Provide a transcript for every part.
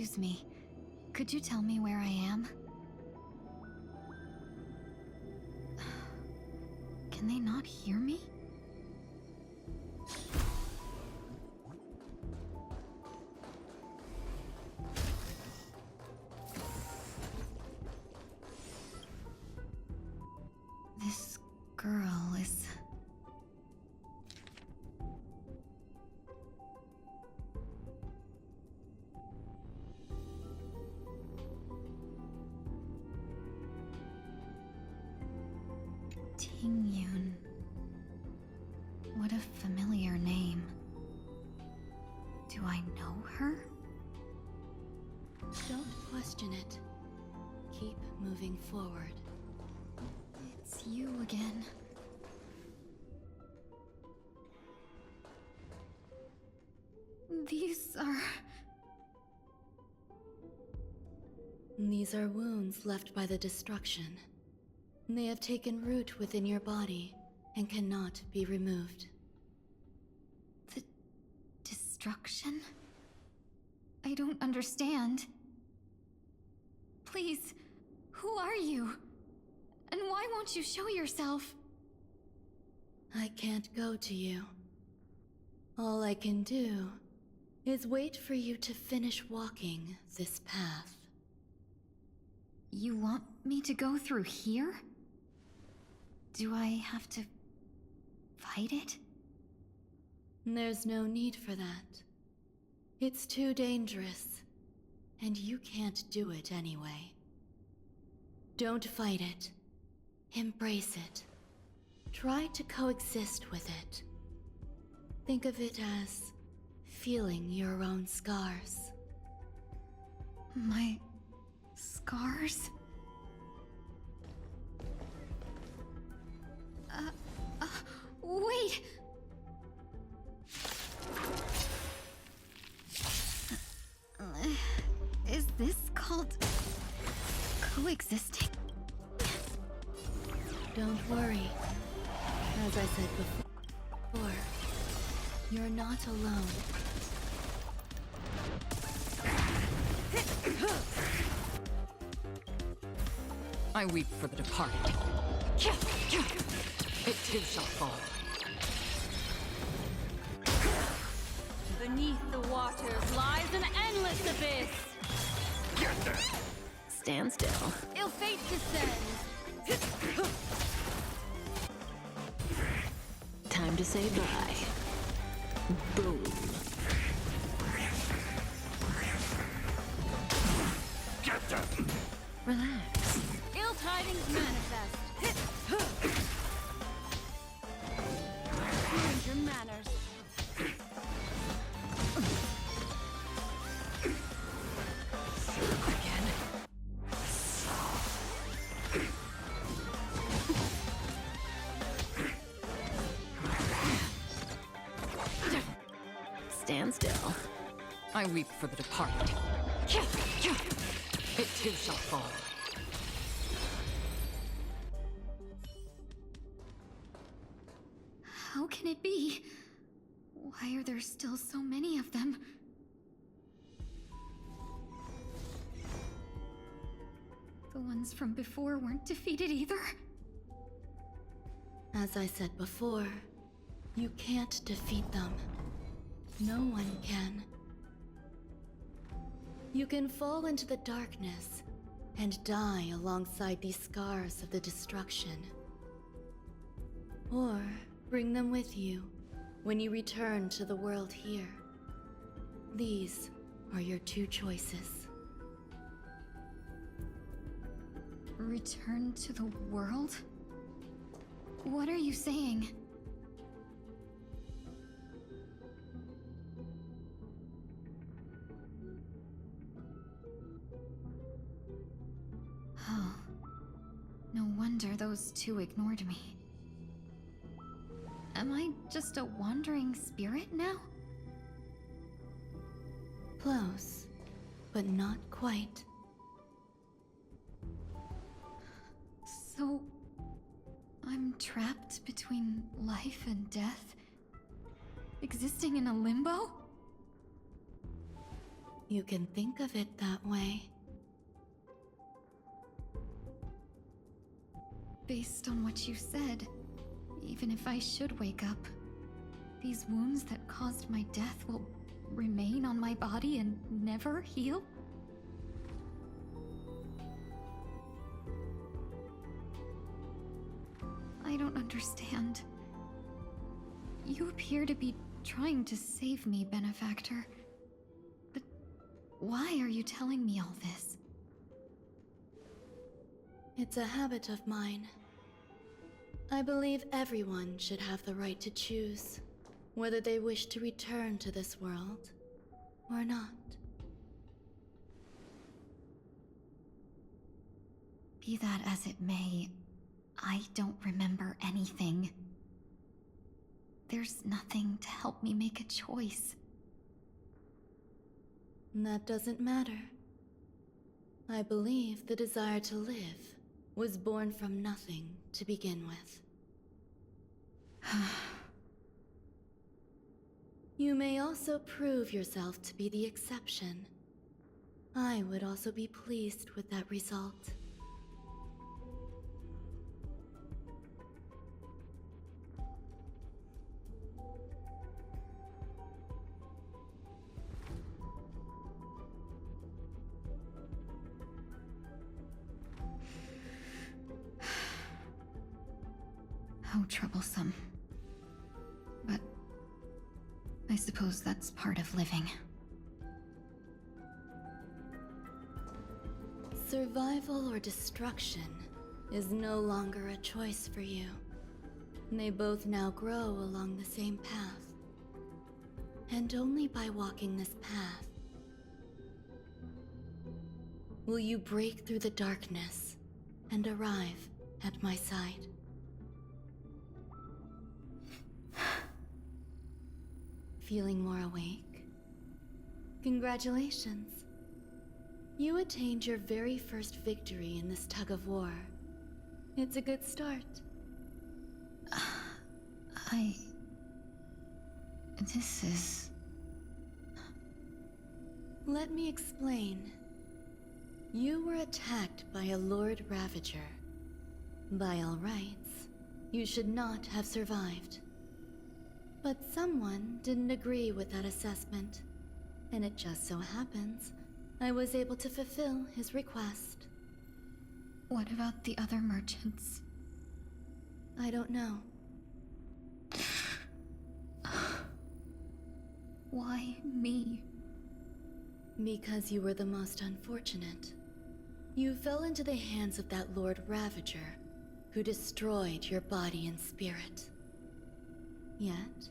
Excuse me. Could you tell me where I am? Can they not hear me? This girl is... Tingyun. What a familiar name. Do I know her? Don't question it. Keep moving forward. It's you again. These are wounds left by the destruction. They have taken root within your body and cannot be removed. The destruction? I don't understand. Please, who are you? And why won't you show yourself? I can't go to you. All I can do is wait for you to finish walking this path. You want me to go through here? Do I have to fight it? There's no need for that. It's too dangerous, and you can't do it anyway. Don't fight it. Embrace it. Try to coexist with it. Think of it as feeling your own scars. My scars? Wait! Is this called coexisting? Don't worry. As I said before, you're not alone. I weep for the departed. It too shall fall. Beneath the waters lies an endless abyss. Stand still. Ill fate descends. Time to say bye. Boom. Relax. Ill tidings manifest. Mind your manners. Stand still. I weep for the departed. It too shall fall. How can it be? Why are there still so many of them? The ones from before weren't defeated either? As I said before, you can't defeat them. No one can. You can fall into the darkness and die alongside these scars of the destruction. Or bring them with you when you return to the world here. These are your two choices. Return to the world? What are you saying? Oh. No wonder those two ignored me. Am I just a wandering spirit now? Close, but not quite. So... I'm trapped between life and death? Existing in a limbo? You can think of it that way. Based on what you said, even if I should wake up, these wounds that caused my death will remain on my body and never heal? I don't understand. You appear to be trying to save me, benefactor. But why are you telling me all this? It's a habit of mine. I believe everyone should have the right to choose whether they wish to return to this world or not. Be that as it may, I don't remember anything. There's nothing to help me make a choice. That doesn't matter. I believe the desire to live was born from nothing to begin with. You may also prove yourself to be the exception. I would also be pleased with that result. How troublesome. But I suppose that's part of living. Survival or destruction is no longer a choice for you. They both now grow along the same path. And only by walking this path will you break through the darkness and arrive at my side. Feeling more awake? Congratulations. You attained your very first victory in this tug of war. It's a good start. This is... Let me explain. You were attacked by a Lord Ravager. By all rights, you should not have survived. But someone didn't agree with that assessment, and it just so happens I was able to fulfill his request. What about the other merchants? I don't know. Why me? Because you were the most unfortunate. You fell into the hands of that Lord Ravager, who destroyed your body and spirit. Yet,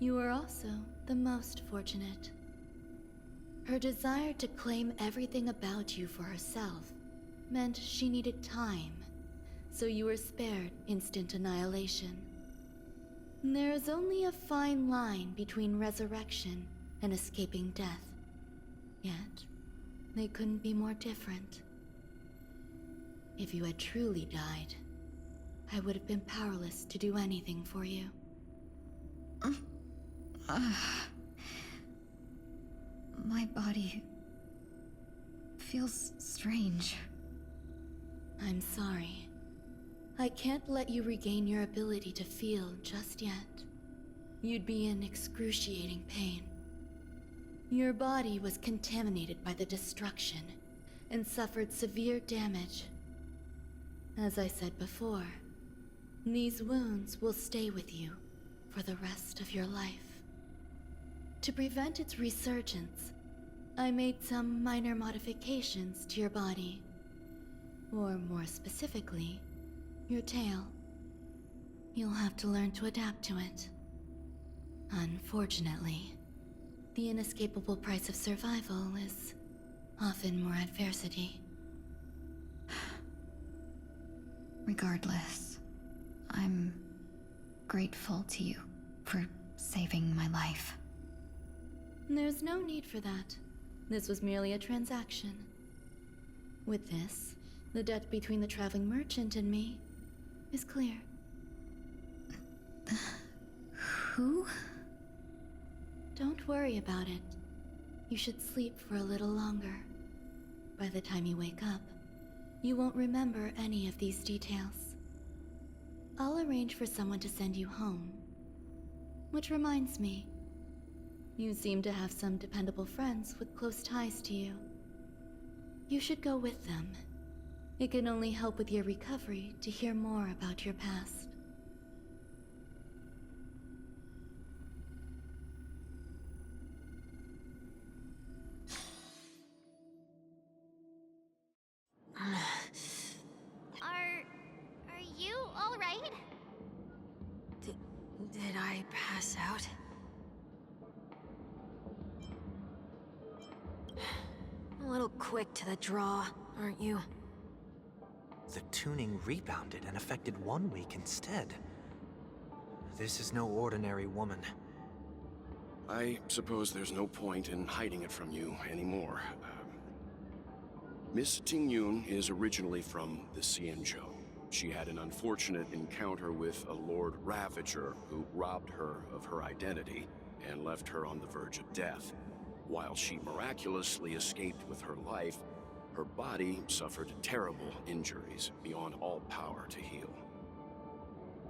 you were also the most fortunate. Her desire to claim everything about you for herself meant she needed time, so you were spared instant annihilation. There is only a fine line between resurrection and escaping death. Yet, they couldn't be more different. If you had truly died, I would have been powerless to do anything for you. My body feels strange. I'm sorry. I can't let you regain your ability to feel just yet. You'd be in excruciating pain. Your body was contaminated by the destruction and suffered severe damage. As I said before, these wounds will stay with you for the rest of your life. To prevent its resurgence, I made some minor modifications to your body. Or more specifically, your tail. You'll have to learn to adapt to it. Unfortunately, the inescapable price of survival is often more adversity. Regardless, I'm grateful to you for saving my life. There's no need for that. This was merely a transaction. With this, the debt between the traveling merchant and me is clear. Who? Don't worry about it. You should sleep for a little longer. By the time you wake up, you won't remember any of these details. I'll arrange for someone to send you home. Which reminds me, you seem to have some dependable friends with close ties to you. You should go with them. It can only help with your recovery to hear more about your past. Are you all right? Did I pass out? A little quick to the draw, aren't you? The tuning rebounded and affected 1 week instead. This is no ordinary woman. I suppose there's no point in hiding it from you anymore. Miss Tingyun is originally from the Xianzhou. She had an unfortunate encounter with a Lord Ravager who robbed her of her identity and left her on the verge of death. While she miraculously escaped with her life, her body suffered terrible injuries beyond all power to heal.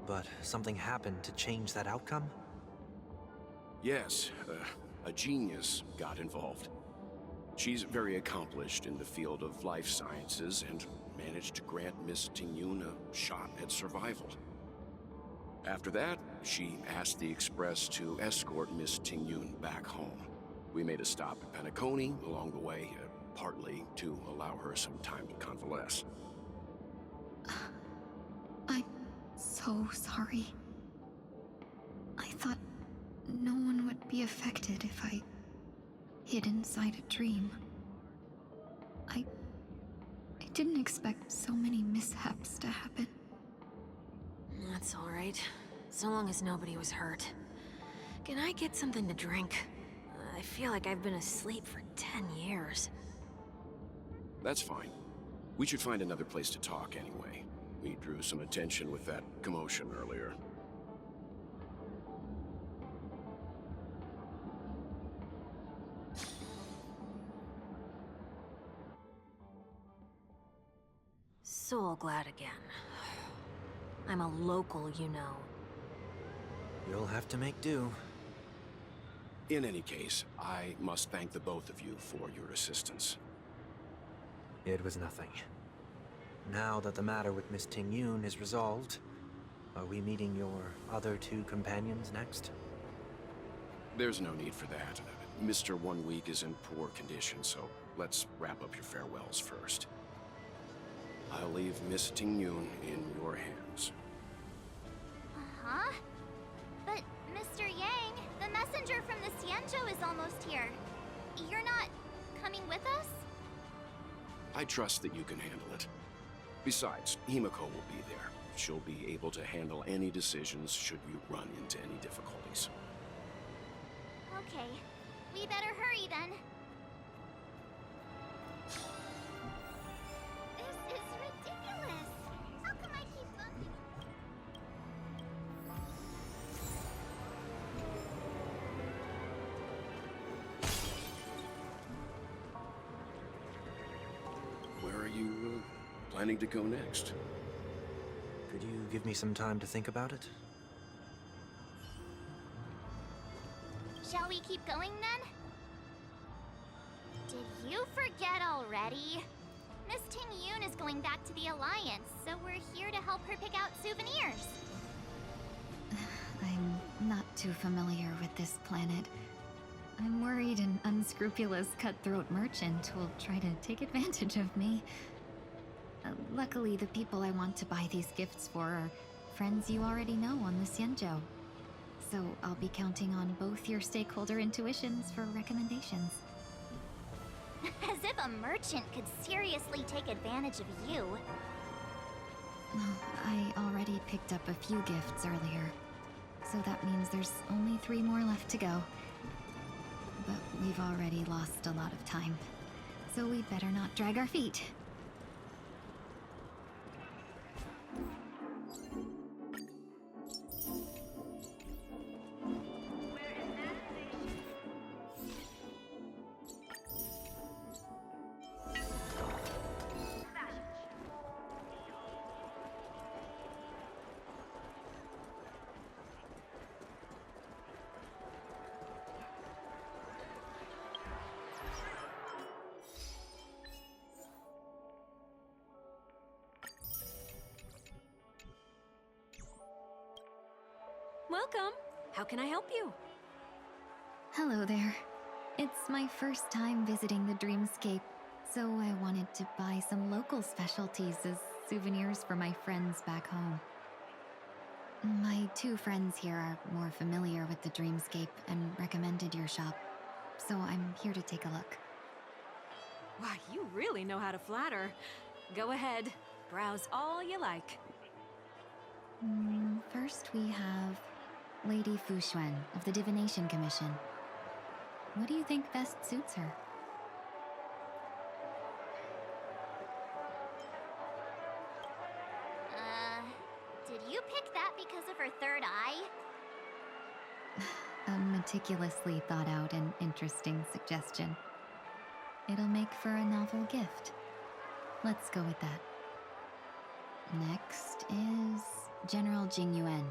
But something happened to change that outcome? Yes, a genius got involved. She's very accomplished in the field of life sciences and managed to grant Miss Tingyun a shot at survival. After that, she asked the Express to escort Miss Tingyun back home. We made a stop at Penacony along the way, partly to allow her some time to convalesce. I'm so sorry. I thought no one would be affected if I hid inside a dream. I didn't expect so many mishaps to happen. That's all right. So long as nobody was hurt. Can I get something to drink? I feel like I've been asleep for 10 years. That's fine. We should find another place to talk anyway. We drew some attention with that commotion earlier. So glad again. I'm a local, you know. You'll have to make do. In any case, I must thank the both of you for your assistance. It was nothing. Now that the matter with Miss Tingyun is resolved, are we meeting your other two companions next? There's no need for that. Mr. 1 Week is in poor condition, so let's wrap up your farewells first. I'll leave Miss Tingyun in your hands. Uh-huh. But, Mr. Yang, the messenger from the Xianzhou is almost here. You're not coming with us? I trust that you can handle it. Besides, Himiko will be there. She'll be able to handle any decisions should you run into any difficulties. Okay. We better hurry then. This is ridiculous. How come I keep bumping? Where are you planning to go next? Could you give me some time to think about it? Shall we keep going then? Did you forget already? Miss Tingyun is going back to the Alliance, so we're here to help her pick out souvenirs. I'm not too familiar with this planet. I'm worried an unscrupulous cutthroat merchant will try to take advantage of me. Luckily, the people I want to buy these gifts for are friends you already know on the Xianzhou. So I'll be counting on both your stakeholder intuitions for recommendations. As if a merchant could seriously take advantage of you. I already picked up a few gifts earlier, so that means there's only 3 more left to go. But we've already lost a lot of time, so we'd better not drag our feet. Welcome. How can I help you? Hello there. It's my first time visiting the Dreamscape, so I wanted to buy some local specialties as souvenirs for my friends back home. My two friends here are more familiar with the Dreamscape and recommended your shop, so I'm here to take a look. Wow, you really know how to flatter. Go ahead, browse all you like. First we have Lady Fu Xuan of the Divination Commission. What do you think best suits her? Did you pick that because of her third eye? A meticulously thought out and interesting suggestion. It'll make for a novel gift. Let's go with that. Next is General Jing Yuan.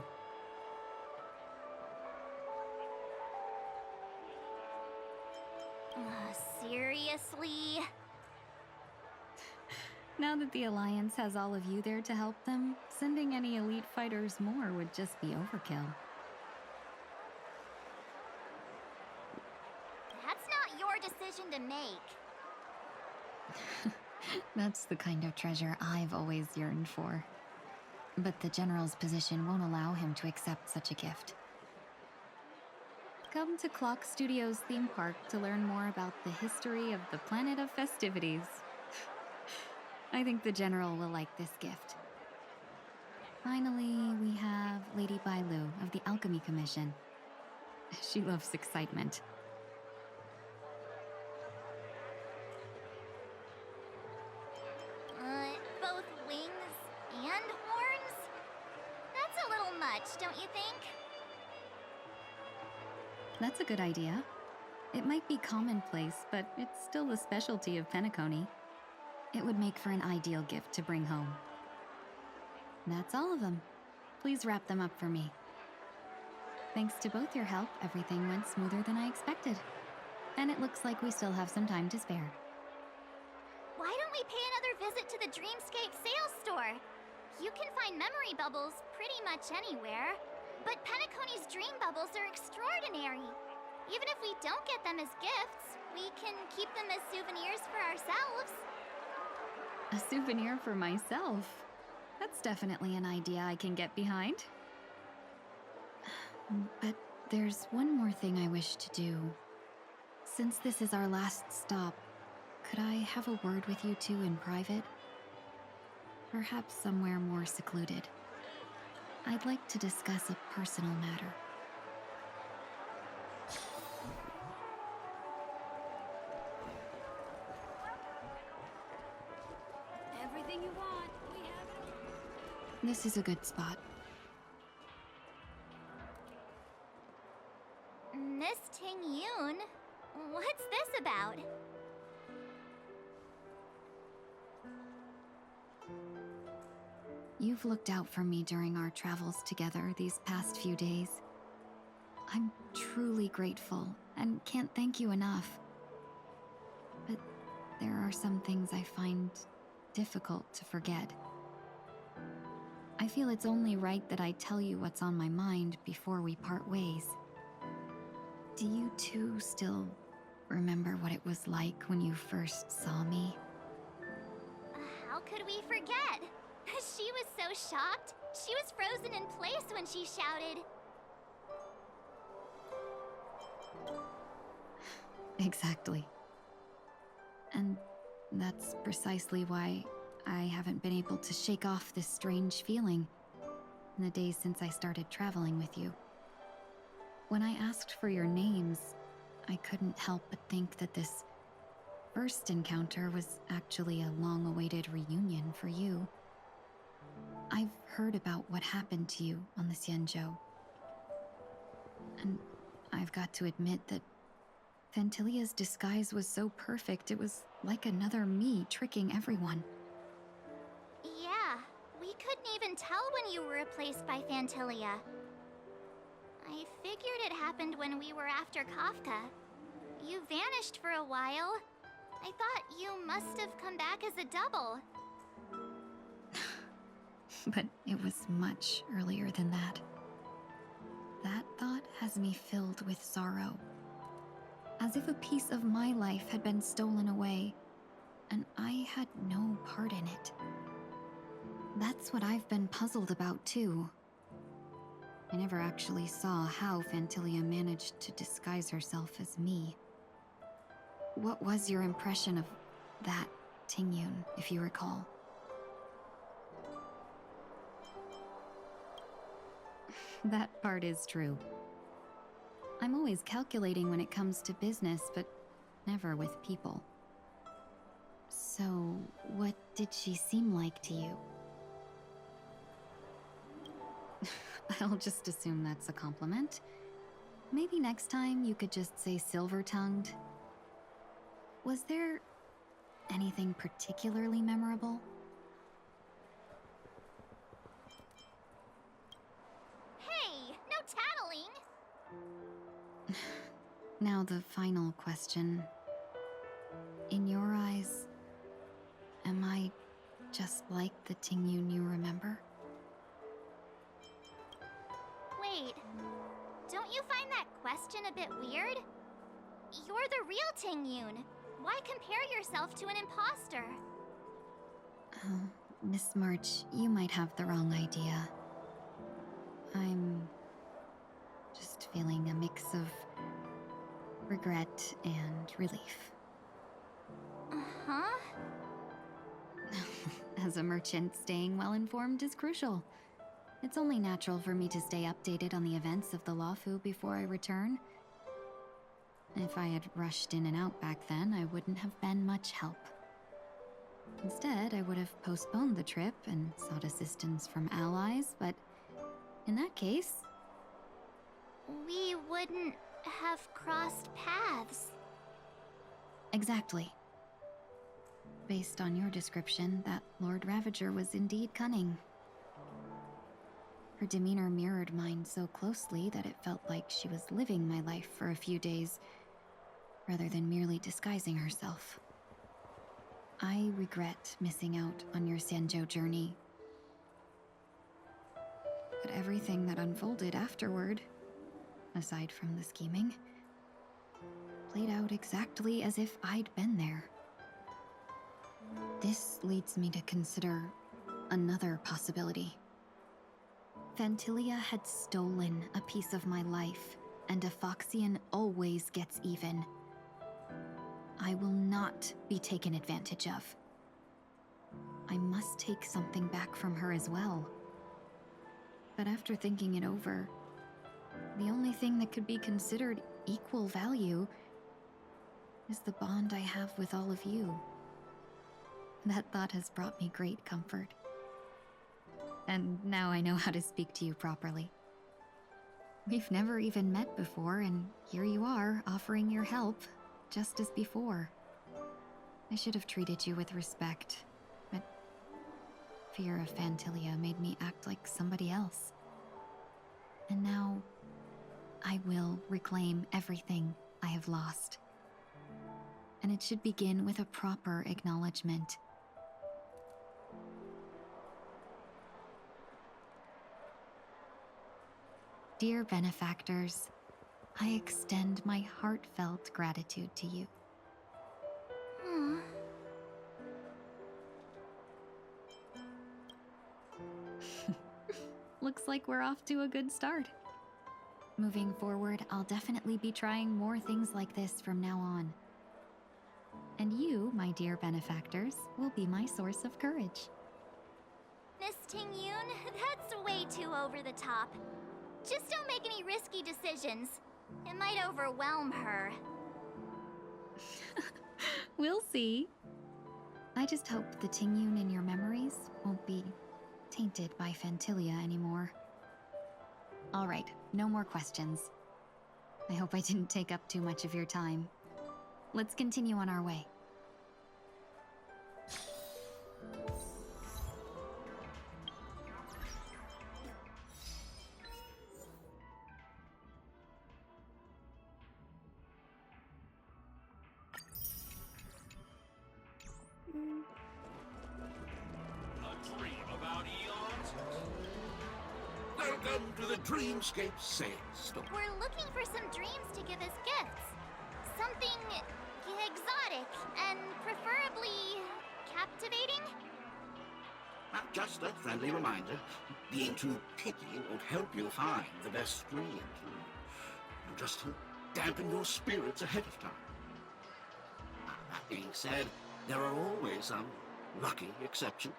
Seriously? Now that the Alliance has all of you there to help them, sending any elite fighters more would just be overkill. That's not your decision to make. That's the kind of treasure I've always yearned for. But the General's position won't allow him to accept such a gift. Come to Clock Studios theme park to learn more about the history of the Planet of Festivities. I think the General will like this gift. Finally, we have Lady Bailu of the Alchemy Commission. She loves excitement. Both wings and horns? That's a little much, don't you think? That's a good idea. It might be commonplace, but it's still the specialty of Penacony. It would make for an ideal gift to bring home. That's all of them. Please wrap them up for me. Thanks to both your help, everything went smoother than I expected. And it looks like we still have some time to spare. Why don't we pay another visit to the Dreamscape sales store? You can find memory bubbles pretty much anywhere. But Penacony's dream bubbles are extraordinary. Even if we don't get them as gifts, we can keep them as souvenirs for ourselves. A souvenir for myself? That's definitely an idea I can get behind. But there's one more thing I wish to do. Since this is our last stop, could I have a word with you two in private? Perhaps somewhere more secluded. I'd like to discuss a personal matter. Everything you want, we have it. This is a good spot. Miss Ting Yoon, what's this about? You've looked out for me during our travels together these past few days. I'm truly grateful and can't thank you enough. But there are some things I find difficult to forget. I feel it's only right that I tell you what's on my mind before we part ways. Do you two still remember what it was like when you first saw me? How could we forget? She was so shocked. She was frozen in place when she shouted. Exactly. And that's precisely why I haven't been able to shake off this strange feeling in the days since I started traveling with you. When I asked for your names, I couldn't help but think that this first encounter was actually a long-awaited reunion for you. I've heard about what happened to you on the Xianzhou. And I've got to admit that Fantilia's disguise was so perfect, it was like another me tricking everyone. Yeah, we couldn't even tell when you were replaced by Fantilia. I figured it happened when we were after Kafka. You vanished for a while. I thought you must have come back as a double. But it was much earlier than that. That thought has me filled with sorrow. As if a piece of my life had been stolen away, and I had no part in it. That's what I've been puzzled about, too. I never actually saw how Phantilia managed to disguise herself as me. What was your impression of that Tingyun, if you recall? That part is true. I'm always calculating when it comes to business, but never with people. So, what did she seem like to you? I'll just assume that's a compliment. Maybe next time you could just say silver-tongued. Was there anything particularly memorable? Hey, no tattling! Now the final question. In your eyes, am I just like the Tingyun you remember? Wait, don't you find that question a bit weird? You're the real Tingyun. Why compare yourself to an imposter? Oh, Miss March, you might have the wrong idea. I'm just feeling a mix of regret and relief. Uh-huh. As a merchant, staying well-informed is crucial. It's only natural for me to stay updated on the events of the Lawfu before I return. If I had rushed in and out back then, I wouldn't have been much help. Instead, I would have postponed the trip and sought assistance from allies, but in that case... We wouldn't have crossed paths. Exactly. Based on your description, that Lord Ravager was indeed cunning. Her demeanor mirrored mine so closely that it felt like she was living my life for a few days, rather than merely disguising herself. I regret missing out on your Sanjo journey. But everything that unfolded afterward, aside from the scheming, played out exactly as if I'd been there. This leads me to consider another possibility. Phantilia had stolen a piece of my life, and a Foxian always gets even. I will not be taken advantage of. I must take something back from her as well. But after thinking it over, the only thing that could be considered equal value is the bond I have with all of you. That thought has brought me great comfort. And now I know how to speak to you properly. We've never even met before, and here you are, offering your help, just as before. I should have treated you with respect, but fear of Phantilia made me act like somebody else. And now, I will reclaim everything I have lost. And it should begin with a proper acknowledgement. Dear benefactors, I extend my heartfelt gratitude to you. Looks like we're off to a good start. Moving forward, I'll definitely be trying more things like this from now on. And you, my dear benefactors, will be my source of courage. Miss Tingyun, that's way too over the top. Just don't make any risky decisions. It might overwhelm her. We'll see. I just hope the Tingyun in your memories won't be tainted by Phantilia anymore. All right, no more questions. I hope I didn't take up too much of your time. Let's continue on our way. A dream about eons? Welcome Welcome to the Dreamscape Sales Store. We're looking for some dreams to give as gifts. Something exotic and preferably captivating. Now, just a friendly reminder, being too picky won't help you find the best dreams. You'll just dampen your spirits ahead of time. That being said, there are always some lucky exceptions.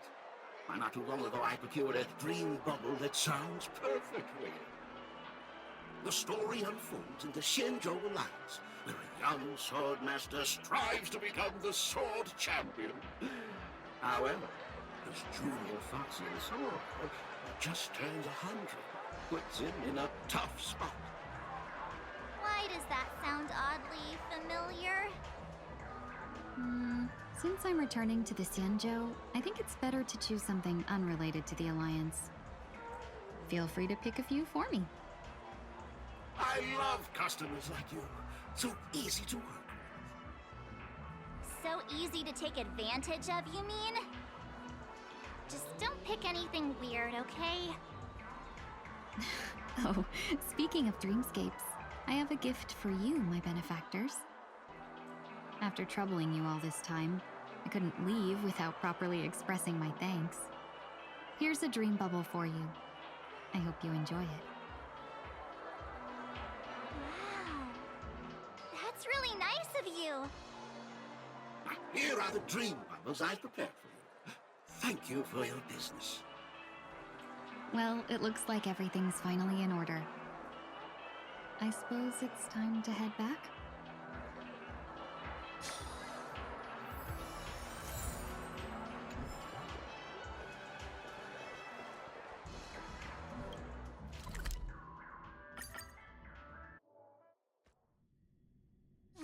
Not too long ago, I procured a dream bubble that sounds perfectly. The story unfolds in the Shenzhou Alliance, where a young swordmaster strives to become the sword champion. However, his junior foxy sword just turned 100, puts him in a tough spot. Why does that sound oddly familiar? Since I'm returning to the Xianzhou, I think it's better to choose something unrelated to the Alliance. Feel free to pick a few for me. I love customers like you. So easy to work with. So easy to take advantage of, you mean? Just don't pick anything weird, okay? Oh, speaking of dreamscapes, I have a gift for you, my benefactors. After troubling you all this time, I couldn't leave without properly expressing my thanks. Here's a dream bubble for you. I hope you enjoy it. Wow. That's really nice of you. Here are the dream bubbles I've prepared for you. Thank you for your business. Well, it looks like everything's finally in order. I suppose it's time to head back?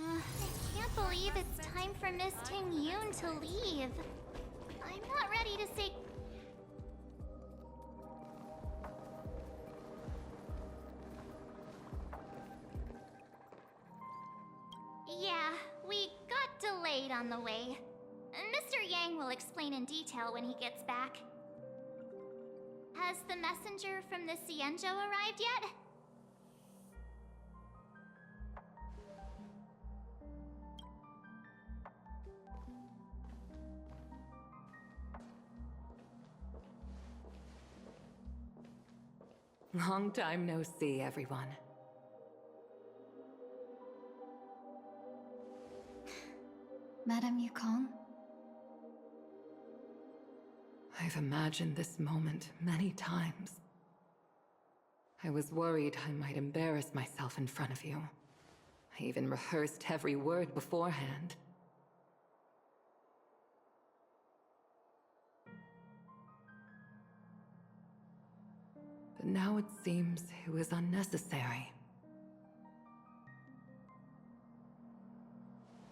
I can't believe it's time for Miss Ting-Yoon to leave. I'm not ready to say... Yeah, we got delayed on the way. Mr. Yang will explain in detail when he gets back. Has the messenger from the Xianzhou arrived yet? Long time no see, everyone. Madame Yukong? I've imagined this moment many times. I was worried I might embarrass myself in front of you. I even rehearsed every word beforehand. But now it seems it was unnecessary.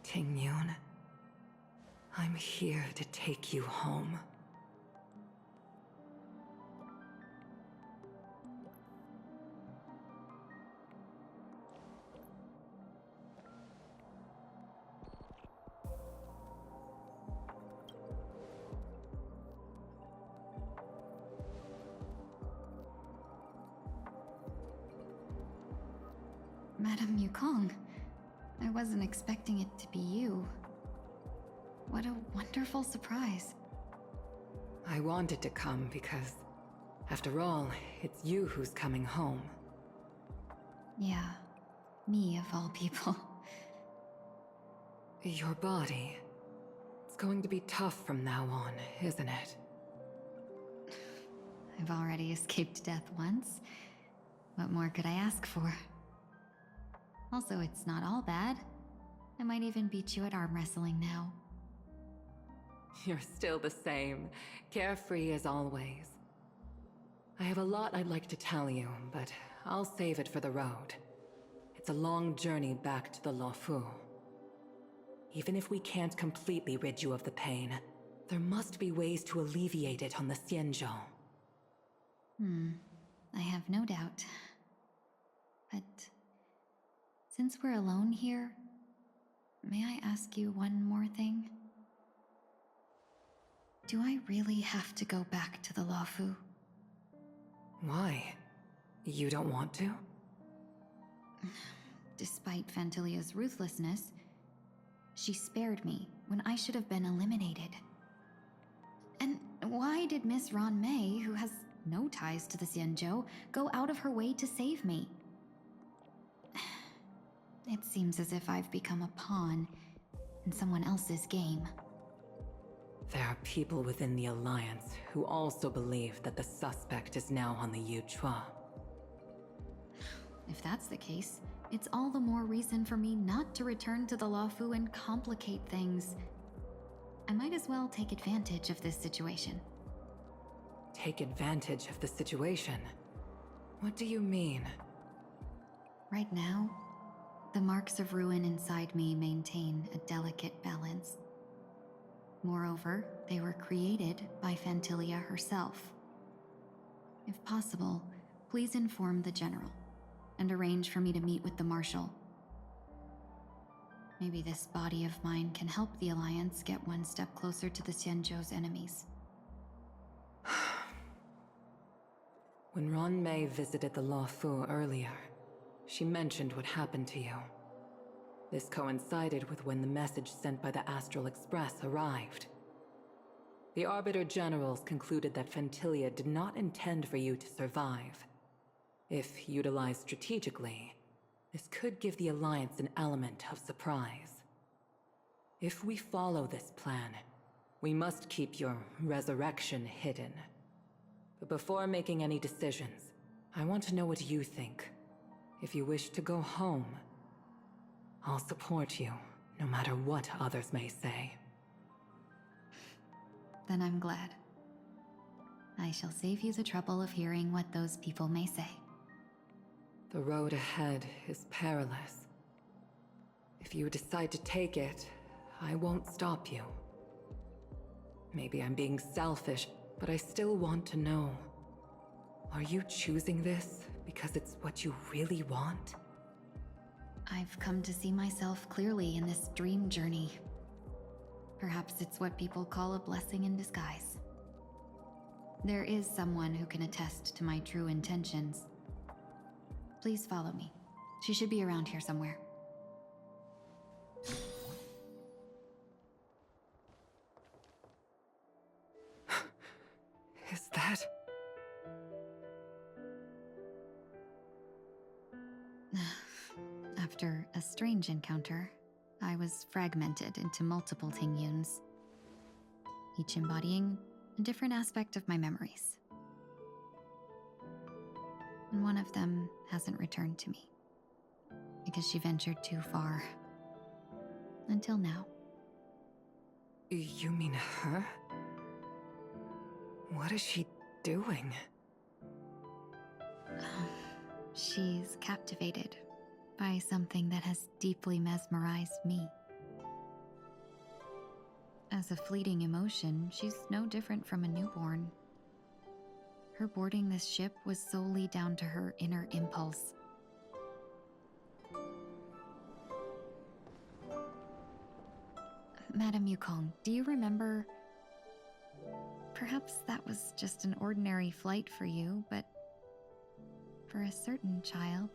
Ting-Yoon, I'm here to take you home. Madame Yukong, I wasn't expecting it to be you. What a wonderful surprise. I wanted to come because, after all, it's you who's coming home. Yeah, me of all people. Your body. It's going to be tough from now on, isn't it? I've already escaped death once. What more could I ask for? Also, it's not all bad. I might even beat you at arm wrestling now. You're still the same, carefree as always. I have a lot I'd like to tell you, but I'll save it for the road. It's a long journey back to the Luofu. Even if we can't completely rid you of the pain, there must be ways to alleviate it on the Xianzhou. I have no doubt. But since we're alone here, may I ask you one more thing? Do I really have to go back to the Luofu? Why? You don't want to? Despite Fantilia's ruthlessness, she spared me when I should have been eliminated. And why did Miss Ron Mei, who has no ties to the Xianzhou, go out of her way to save me? It seems as if I've become a pawn in someone else's game. There are people within the Alliance who also believe that the suspect is now on the Yuchua. If that's the case, it's all the more reason for me not to return to the Luofu and complicate things. I might as well take advantage of this situation. Take advantage of the situation? What do you mean? Right now, the marks of ruin inside me maintain a delicate balance. Moreover, they were created by Fantilia herself. If possible, please inform the General and arrange for me to meet with the Marshal. Maybe this body of mine can help the Alliance get one step closer to the Xianzhou's enemies. When Ron Mei visited the Luofu earlier, she mentioned what happened to you. This coincided with when the message sent by the Astral Express arrived. The Arbiter Generals concluded that Fantilia did not intend for you to survive. If utilized strategically, this could give the Alliance an element of surprise. If we follow this plan, we must keep your resurrection hidden. But before making any decisions, I want to know what you think. If you wish to go home, I'll support you, no matter what others may say. Then I'm glad. I shall save you the trouble of hearing what those people may say. The road ahead is perilous. If you decide to take it, I won't stop you. Maybe I'm being selfish, but I still want to know. Are you choosing this because it's what you really want? I've come to see myself clearly in this dream journey. Perhaps it's what people call a blessing in disguise. There is someone who can attest to my true intentions. Please follow me. She should be around here somewhere. Is that... After a strange encounter, I was fragmented into multiple Tingyuns, each embodying a different aspect of my memories. And one of them hasn't returned to me, because she ventured too far. Until now. You mean her? What is she doing? She's captivated by something that has deeply mesmerized me. As a fleeting emotion, she's no different from a newborn. Her boarding this ship was solely down to her inner impulse. Madame Yukong, do you remember? Perhaps that was just an ordinary flight for you, but for a certain child,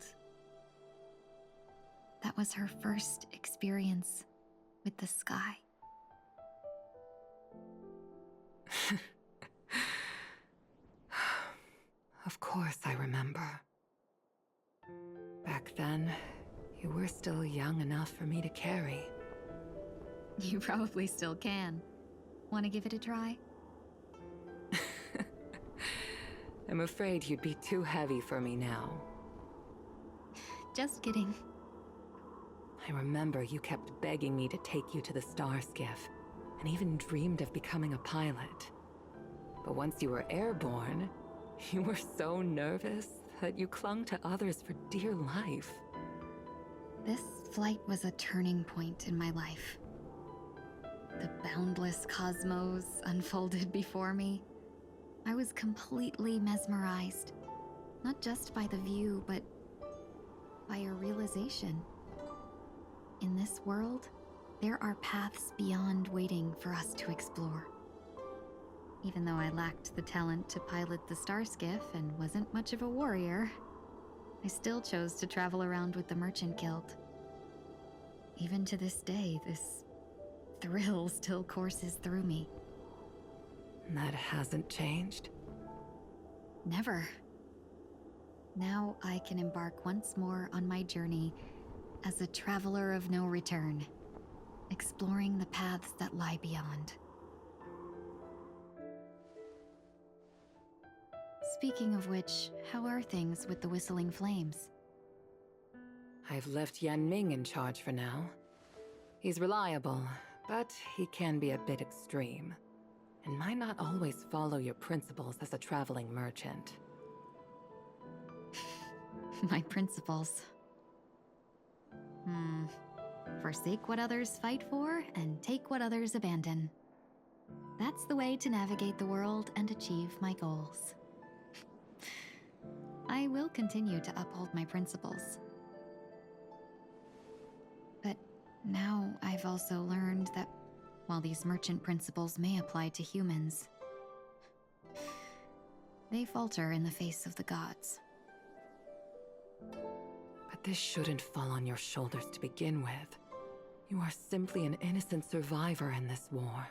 that was her first experience with the sky. Of course I remember. Back then, you were still young enough for me to carry. You probably still can. Want to give it a try? I'm afraid you'd be too heavy for me now. Just kidding. I remember you kept begging me to take you to the star skiff, and even dreamed of becoming a pilot. But once you were airborne, you were so nervous that you clung to others for dear life. This flight was a turning point in my life. The boundless cosmos unfolded before me. I was completely mesmerized, not just by the view, but by a realization. In this world, there are paths beyond waiting for us to explore. Even though I lacked the talent to pilot the star skiff and wasn't much of a warrior, I still chose to travel around with the Merchant Guild. Even to this day, this thrill still courses through me. That hasn't changed? Never. Now I can embark once more on my journey as a traveler of no return, exploring the paths that lie beyond. Speaking of which, how are things with the Whistling Flames? I've left Yan Ming in charge for now. He's reliable, but he can be a bit extreme, and might not always follow your principles as a traveling merchant. My principles. Forsake what others fight for, and take what others abandon. That's the way to navigate the world and achieve my goals. I will continue to uphold my principles. But now I've also learned that while these merchant principles may apply to humans, they falter in the face of the gods. But this shouldn't fall on your shoulders to begin with. You are simply an innocent survivor in this war.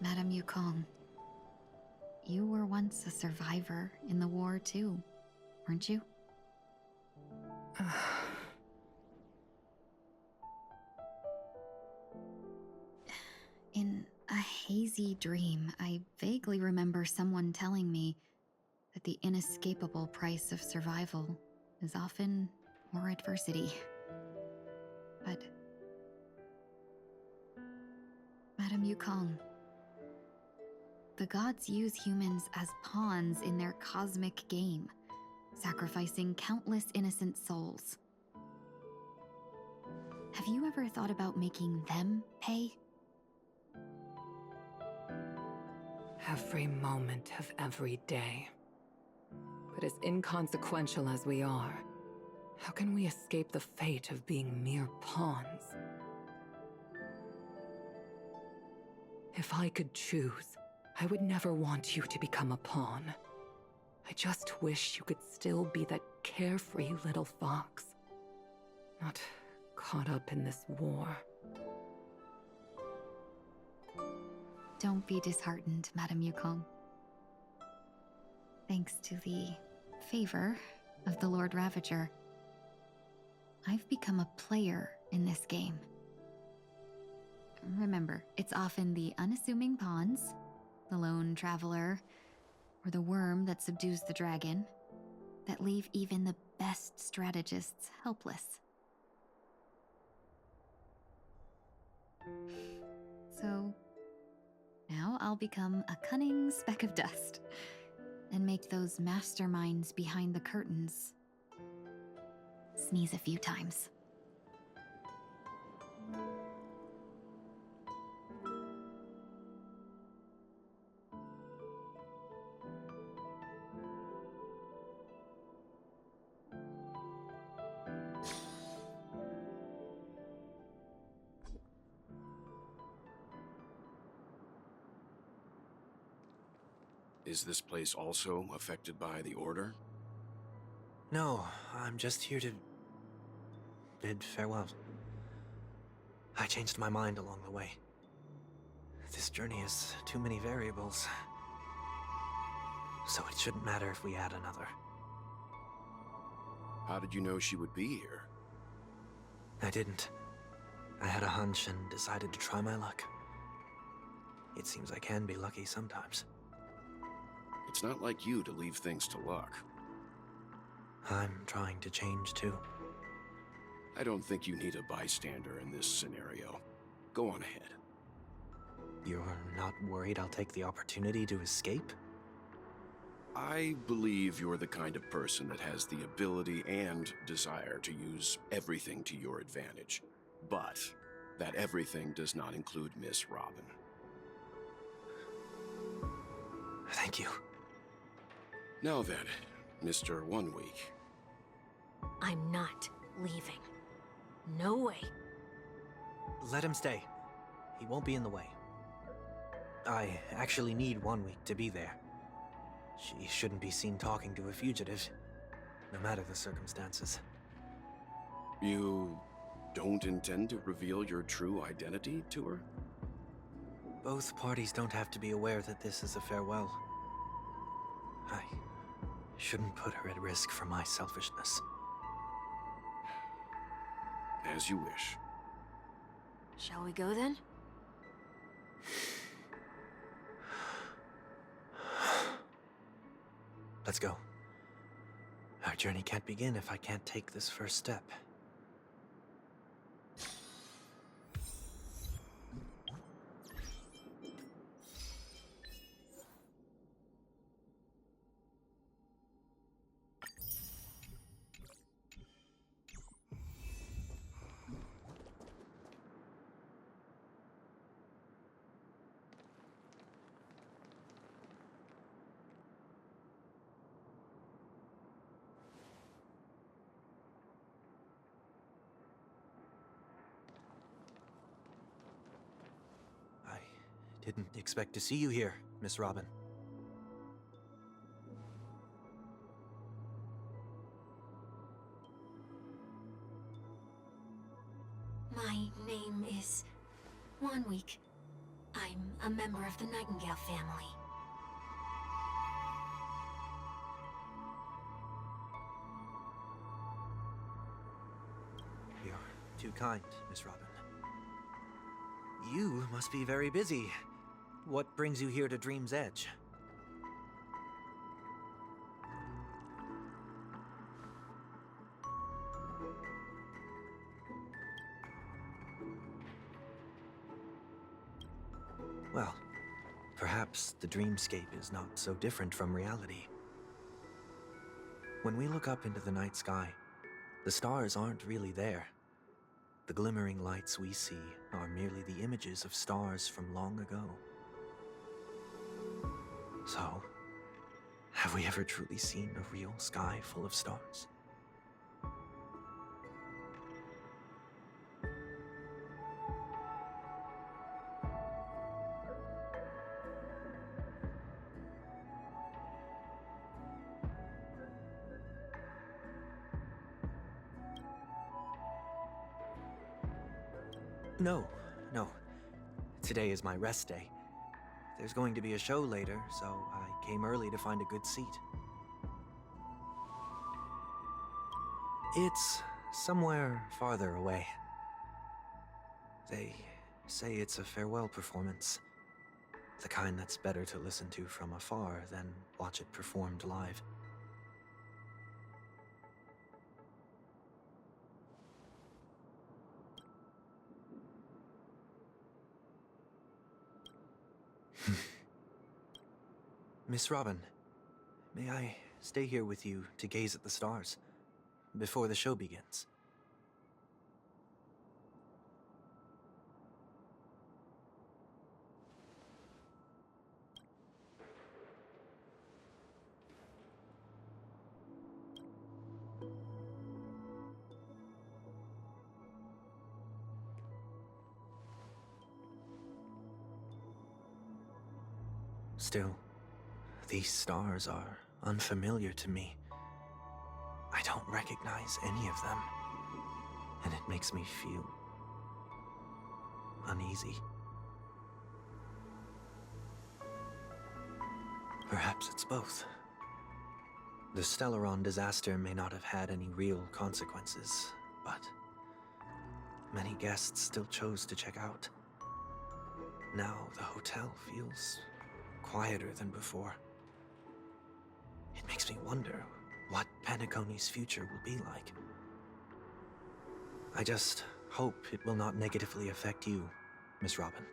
Madame Yukong, you were once a survivor in the war too, weren't you? In a hazy dream, I vaguely remember someone telling me that the inescapable price of survival is often more adversity. But Madame Yukong, the gods use humans as pawns in their cosmic game, sacrificing countless innocent souls. Have you ever thought about making them pay? Every moment of every day. But as inconsequential as we are, how can we escape the fate of being mere pawns? If I could choose, I would never want you to become a pawn. I just wish you could still be that carefree little fox, not caught up in this war. Don't be disheartened, Madame Yukong. Thanks to the favor of the Lord Ravager, I've become a player in this game. Remember, it's often the unassuming pawns, the lone traveler, or the worm that subdues the dragon, that leave even the best strategists helpless. So, now I'll become a cunning speck of dust, and make those masterminds behind the curtains sneeze a few times. Is this place also affected by the Order? No, I'm just here to bid farewell. I changed my mind along the way. This journey has too many variables, so it shouldn't matter if we add another. How did you know she would be here? I didn't. I had a hunch and decided to try my luck. It seems I can be lucky sometimes. It's not like you to leave things to luck. I'm trying to change too. I don't think you need a bystander in this scenario. Go on ahead. You're not worried I'll take the opportunity to escape? I believe you're the kind of person that has the ability and desire to use everything to your advantage. But that everything does not include Miss Robin. Thank you. Now then, Mr. 1 Week. I'm not leaving. No way. Let him stay. He won't be in the way. I actually need 1 week to be there. She shouldn't be seen talking to a fugitive, no matter the circumstances. You don't intend to reveal your true identity to her? Both parties don't have to be aware that this is a farewell. I shouldn't put her at risk for my selfishness. As you wish. Shall we go then? Let's go. Our journey can't begin if I can't take this first step. Didn't expect to see you here, Miss Robin. My name is Wanweek. I'm a member of the Nightingale family. You're too kind, Miss Robin. You must be very busy. What brings you here to Dream's Edge? Well, perhaps the dreamscape is not so different from reality. When we look up into the night sky, the stars aren't really there. The glimmering lights we see are merely the images of stars from long ago. So, have we ever truly seen a real sky full of stars? No. Today is my rest day. There's going to be a show later, so I came early to find a good seat. It's somewhere farther away. They say it's a farewell performance. The kind that's better to listen to from afar than watch it performed live. Miss Robin, may I stay here with you to gaze at the stars before the show begins? Still, these stars are unfamiliar to me. I don't recognize any of them, and it makes me feel uneasy. Perhaps it's both. The Stellaron disaster may not have had any real consequences, but many guests still chose to check out. Now the hotel feels quieter than before. It makes me wonder what Penacony's future will be like. I just hope it will not negatively affect you, Miss Robin.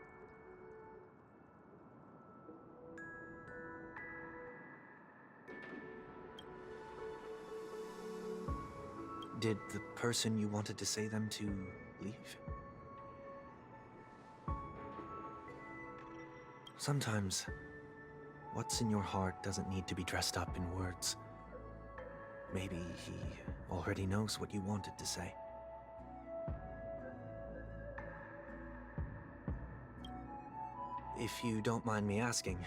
Did the person you wanted to say them to leave? Sometimes, what's in your heart doesn't need to be dressed up in words. Maybe he already knows what you wanted to say. If you don't mind me asking,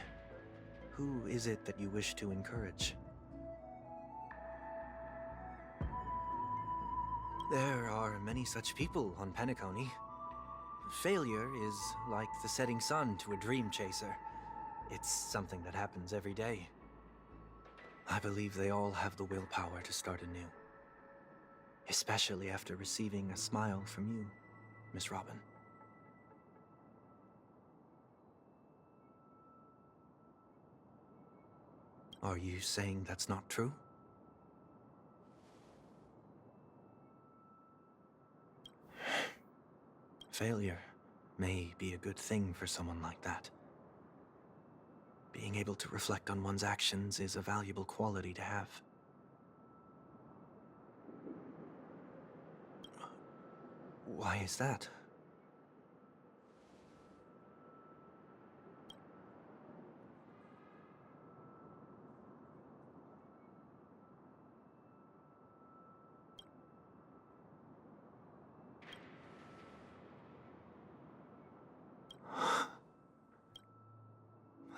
Who is it that you wish to encourage? There are many such people on Penacony. Failure is like the setting sun to a dream chaser. It's something that happens every day. I believe they all have the willpower to start anew. Especially after receiving a smile from you, Miss Robin. Are you saying that's not true? Failure may be a good thing for someone like that. Being able to reflect on one's actions is a valuable quality to have. Why is that?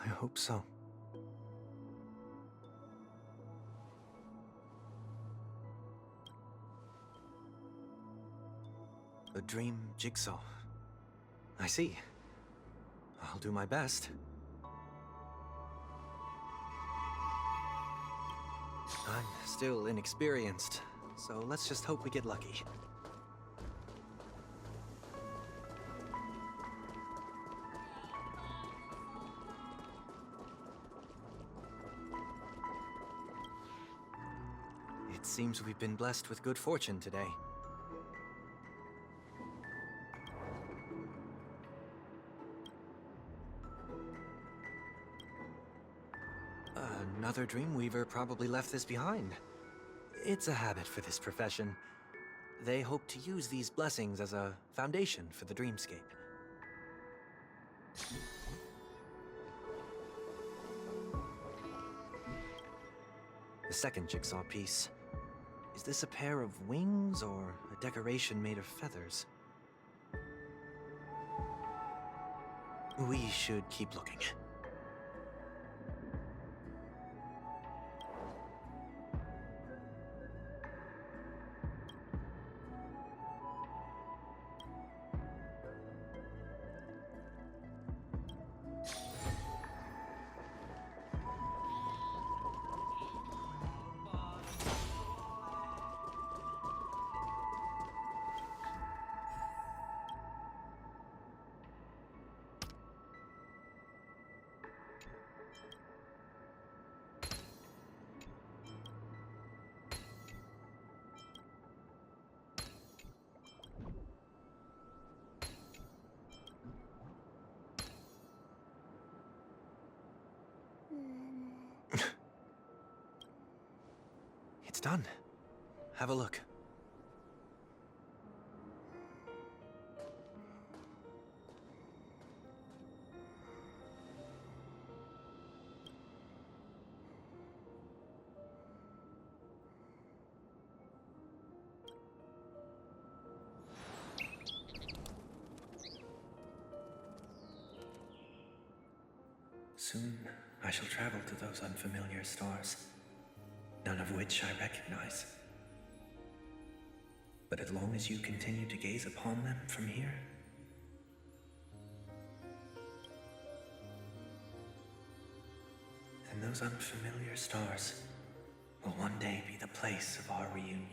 I hope so. A dream jigsaw. I see. I'll do my best. I'm still inexperienced, so let's just hope we get lucky. It seems we've been blessed with good fortune today. Another Dreamweaver probably left this behind. It's a habit for this profession. They hope to use these blessings as a foundation for the dreamscape. The second jigsaw piece. Is this a pair of wings or a decoration made of feathers? We should keep looking. It's done. Have a look. Soon, I shall travel to those unfamiliar stars, none of which I recognize. But as long as you continue to gaze upon them from here, then those unfamiliar stars will one day be the place of our reunion.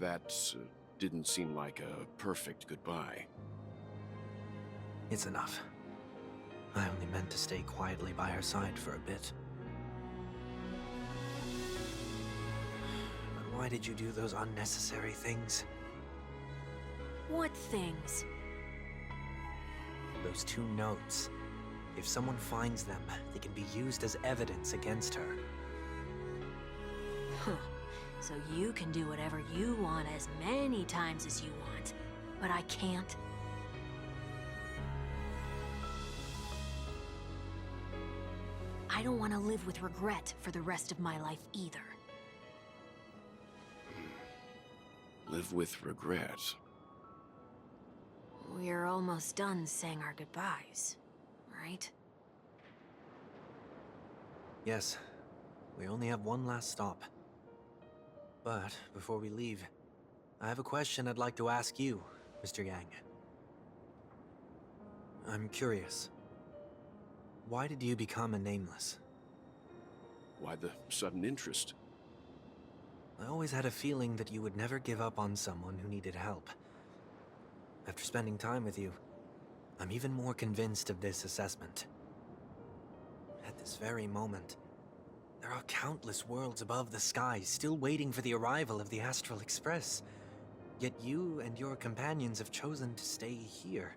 That didn't seem like a perfect goodbye. It's enough. I only meant to stay quietly by her side for a bit. But why did you do those unnecessary things? What things? Those 2 notes. If someone finds them, they can be used as evidence against her. Huh. So you can do whatever you want as many times as you want, but I can't? I don't want to live with regret for the rest of my life either. Live with regret. We're almost done saying our goodbyes, right? Yes, we only have one last stop. But before we leave, I have a question I'd like to ask you, Mr. Yang. I'm curious. Why did you become a Nameless? Why the sudden interest? I always had a feeling that you would never give up on someone who needed help. After spending time with you, I'm even more convinced of this assessment. At this very moment, there are countless worlds above the sky still waiting for the arrival of the Astral Express. Yet you and your companions have chosen to stay here.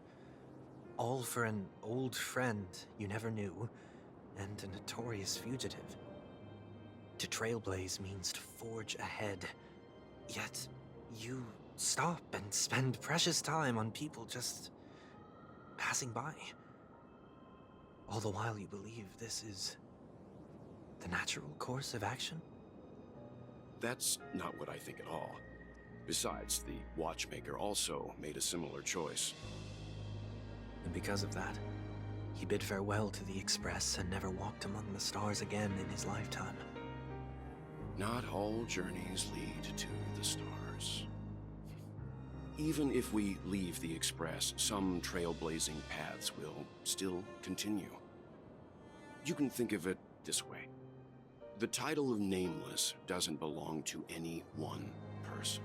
All for an old friend you never knew, and a notorious fugitive. To trailblaze means to forge ahead. Yet, you stop and spend precious time on people just passing by. All the while you believe this is the natural course of action? That's not what I think at all. Besides, the watchmaker also made a similar choice. And because of that, he bid farewell to the Express and never walked among the stars again in his lifetime. Not all journeys lead to the stars. Even if we leave the Express, some trailblazing paths will still continue. You can think of it this way. The title of Nameless doesn't belong to any one person.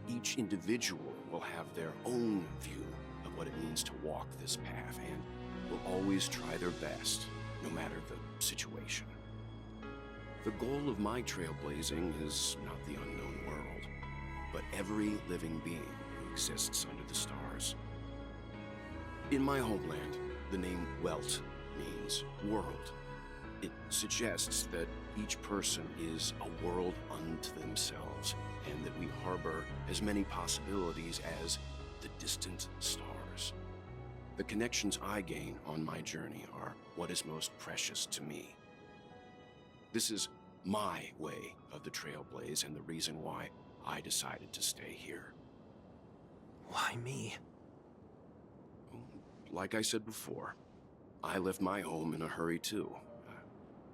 Each individual will have their own view of what it means to walk this path and will always try their best, no matter the situation. The goal of my trailblazing is not the unknown world, but every living being who exists under the stars. In my homeland, the name Welt means world. It suggests that each person is a world unto themselves, and that we harbor as many possibilities as the distant stars. The connections I gain on my journey are what is most precious to me. This is my way of the trailblaze and the reason why I decided to stay here. Why me? Like I said before, I left my home in a hurry too.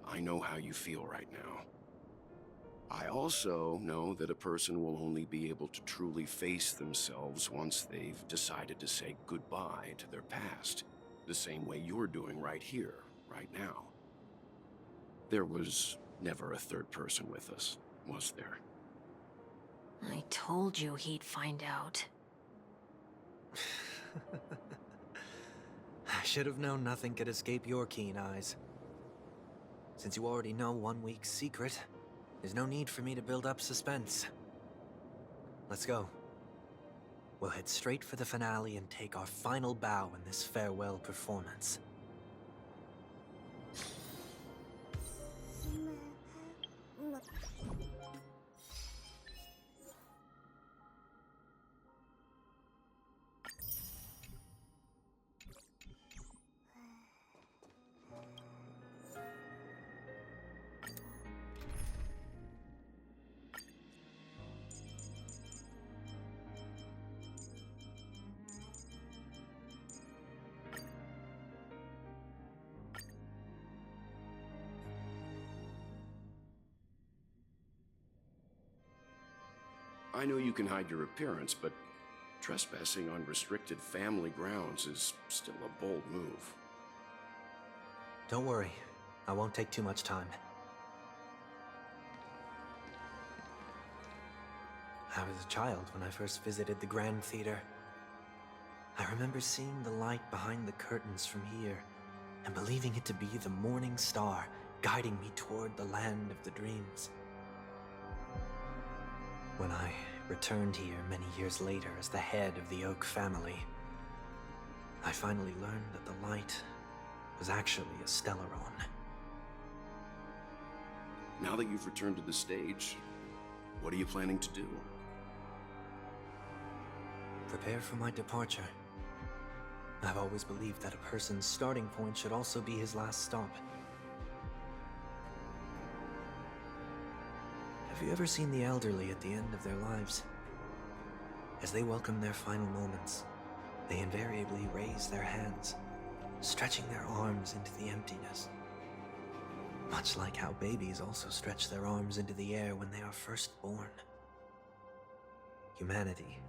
I know how you feel right now. I also know that a person will only be able to truly face themselves once they've decided to say goodbye to their past, the same way you're doing right here, right now. There was never a third person with us, was there? I told you he'd find out. I should have known nothing could escape your keen eyes. Since you already know 1 week's secret, there's no need for me to build up suspense. Let's go. We'll head straight for the finale and take our final bow in this farewell performance. I know you can hide your appearance, but trespassing on restricted family grounds is still a bold move. Don't worry, I won't take too much time. I was a child when I first visited the Grand Theater. I remember seeing the light behind the curtains from here, and believing it to be the morning star guiding me toward the land of the dreams. When I returned here many years later as the head of the Oak family, I finally learned that the light was actually a Stellaron. Now that you've returned to the stage, what are you planning to do? Prepare for my departure. I've always believed that a person's starting point should also be his last stop. Have you ever seen the elderly at the end of their lives? As they welcome their final moments, they invariably raise their hands, stretching their arms into the emptiness. Much like how babies also stretch their arms into the air when they are first born. Humanity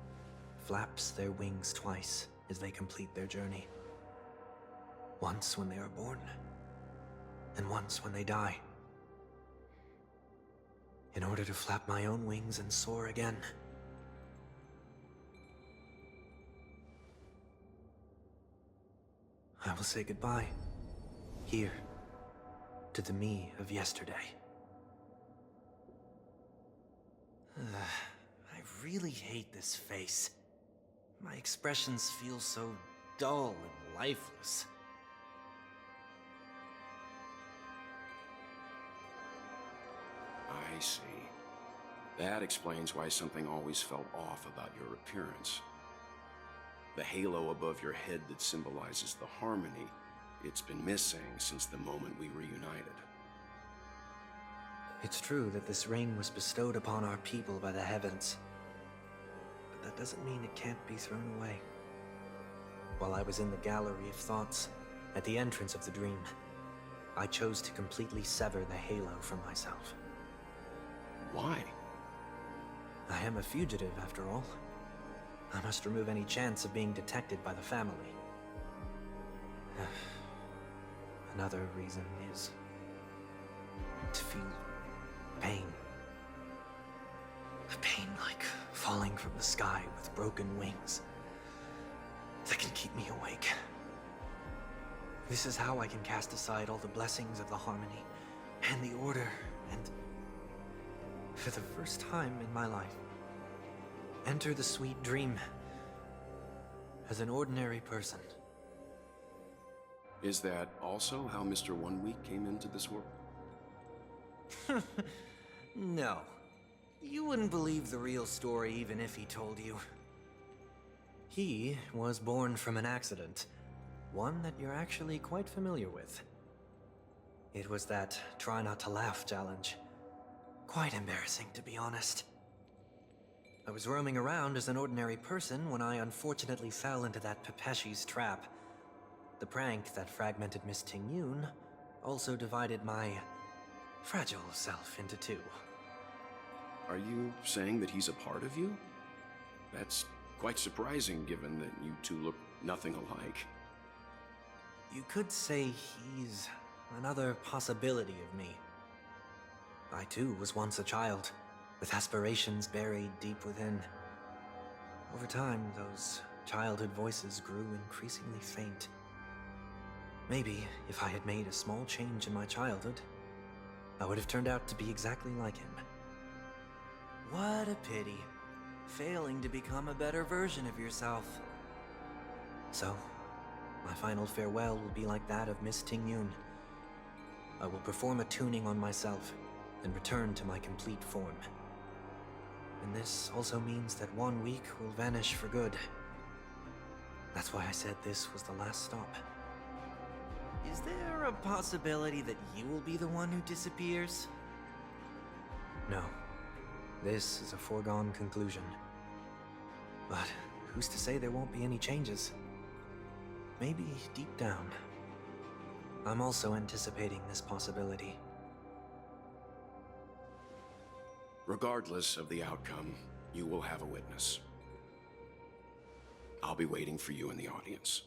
flaps their wings twice as they complete their journey. Once when they are born, and once when they die. In order to flap my own wings and soar again. I will say goodbye, here, to the me of yesterday. I really hate this face. My expressions feel so dull and lifeless. I see. That explains why something always felt off about your appearance. The halo above your head that symbolizes the harmony, it's been missing since the moment we reunited. It's true that this ring was bestowed upon our people by the heavens. But that doesn't mean it can't be thrown away. While I was in the gallery of thoughts, at the entrance of the dream, I chose to completely sever the halo from myself. Why? I am a fugitive, after all. I must remove any chance of being detected by the family. Another reason is to feel pain. A pain like falling from the sky with broken wings that can keep me awake. This is how I can cast aside all the blessings of the harmony and the order and, for the first time in my life, enter the sweet dream as an ordinary person. Is that also how Mr. 1 Week came into this world? No. You wouldn't believe the real story even if he told you. He was born from an accident, one that you're actually quite familiar with. It was that try not to laugh challenge. Quite embarrassing, to be honest. I was roaming around as an ordinary person when I unfortunately fell into that Pepeshi's trap. The prank that fragmented Miss Ting-Yun also divided my fragile self into two. Are you saying that he's a part of you? That's quite surprising given that you two look nothing alike. You could say he's another possibility of me. I too was once a child, with aspirations buried deep within. Over time, those childhood voices grew increasingly faint. Maybe if I had made a small change in my childhood, I would have turned out to be exactly like him. What a pity, failing to become a better version of yourself. So, my final farewell will be like that of Miss Ting-Yun. I will perform a tuning on myself and return to my complete form. And this also means that 1 week will vanish for good. That's why I said this was the last stop. Is there a possibility that you will be the one who disappears? No. This is a foregone conclusion. But who's to say there won't be any changes? Maybe deep down, I'm also anticipating this possibility. Regardless of the outcome, you will have a witness. I'll be waiting for you in the audience.